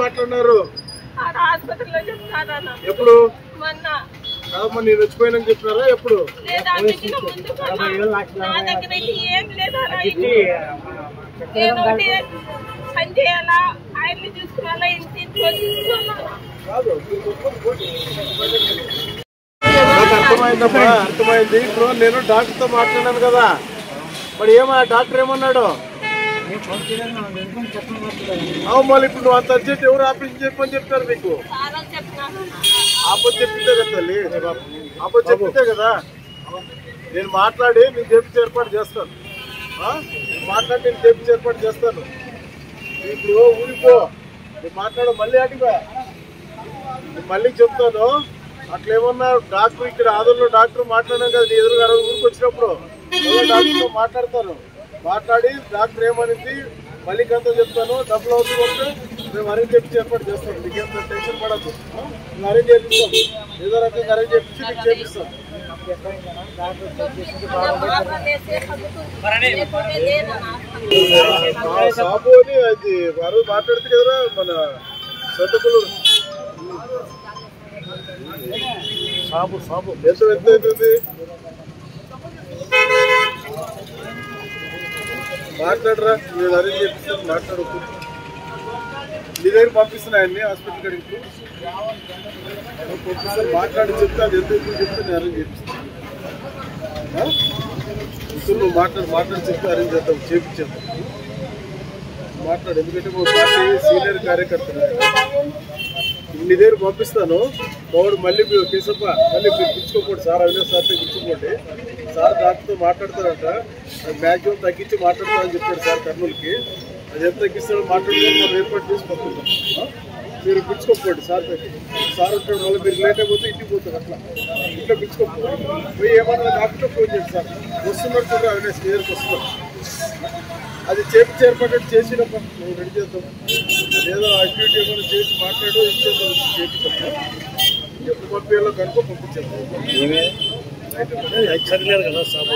మాట్లాడినారు హాస్పిటల్లో చెప్తారా ఎప్పుడు నేను వచ్చిపోయినా చెప్పినారా ఎప్పుడు నా దగ్గర ఏం లేదా పని చేయాలా ఆయన్ని చూసుకోవాలా ఇంటి అర్థమైందమ్మా అర్థమైంది. ఇప్పుడు నేను డాక్టర్తో మాట్లాడాను కదా, మరి ఏమా డాక్టర్ ఏమన్నాడు? అవు మళ్ళీ ఇప్పుడు నువ్వు అంత అర్జెంట్ ఎవరు ఆపరేషన్ చెప్పని చెప్తారు నీకు? ఆపొచ్చు చెప్తే కదా తల్లి, ఆపొచ్చు చెప్తే కదా. నేను మాట్లాడి నేను చేపించి ఏర్పాటు చేస్తాను. మాట్లాడి నేను చేపించి ఏర్పాటు చేస్తాను. ఇప్పుడు ఊరిపో, నేను మాట్లాడు మళ్ళీ అడిగా మళ్ళీ చెప్తాను. అట్లేమన్నా డాక్టర్ ఇక్కడ ఆదూరులో డాక్టర్ మాట్లాడాం కదా, నీ ఎదురుగా ఊరికి వచ్చినప్పుడు డాక్టర్తో మాట్లాడతాను. మాట్లాడి డాక్టర్ ఏమనింది మళ్ళీ కంతా చెప్తాను. డబ్బులు అవసరం వస్తే మేము అరేంజ్ చేపించి ఏర్పాటు చేస్తాం. నీకేంత టెన్షన్ పడద్దు, మేము అరేంజ్ చేపిస్తాం. ఏదో రకంగా అరేంజ్ చేపించి నీకు చేపిస్తాం. సాబు అని అది వారు మాట్లాడితే కదరా మన సొంతకులు సాబు సాబు ఎంత అవుతుంది మాట్లాడరా, నేను అరేంజ్ చేపిస్తాను. మాట్లాడకు, నీ దగ్గర పంపిస్తున్నాయన్ని హాస్పిటల్ కడిగి పంపిస్తాను. మాట్లాడి చెప్తే అది ఎంత చెప్తే నేను అరేంజ్ చేపిస్తాను. ఇప్పుడు నువ్వు మాట్లాడి చెప్తే అరేంజ్ చేద్దాం, చేపించేద్దాం. మాట్లాడు, ఎందుకంటే మా పార్టీ సీనియర్ కార్యకర్త నీ దగ్గర పంపిస్తాను. వాడు మళ్ళీ కేసప్ప మళ్ళీ మీరు పిలుచుకోకూడదు సార్, అవినాష్ సార్తో పిలుచుకోండి. సార్ డాక్టర్తో మాట్లాడతారంట, మ్యాక్సిమం తగ్గించి మాట్లాడతామని చెప్పాడు సార్ కర్నూలుకి. అది ఎంత తగ్గిస్తాడో మాట్లాడుకొని మనం ఏర్పాటు చేసి పంపిస్తాం. మీరు పిలుచుకోకపోండి సార్ సార్ ఉంటాడు, మళ్ళీ మీరు లేట్ అయిపోతే ఇంటికి పోతారు. అట్లా ఇంట్లో పిలుచుకోకపోండి. పోయి ఏమన్నా డాక్టర్తో ఫోన్ చేయండి సార్, వస్తున్నారు చూడ అవినాష్ మీ దగ్గరికి వస్తున్నారు. అది చేపించి ఏర్పాటు చేసినప్పుడు మేము రెడీ చేద్దాం. ఏదో యాక్టివిటీ ఏమైనా చేసి మాట్లాడు ఇచ్చేద్దాం, చేపిస్తాం. ఎప్పుడు పంపించాలో కనుక పంపించేద్దాం. కదా సార్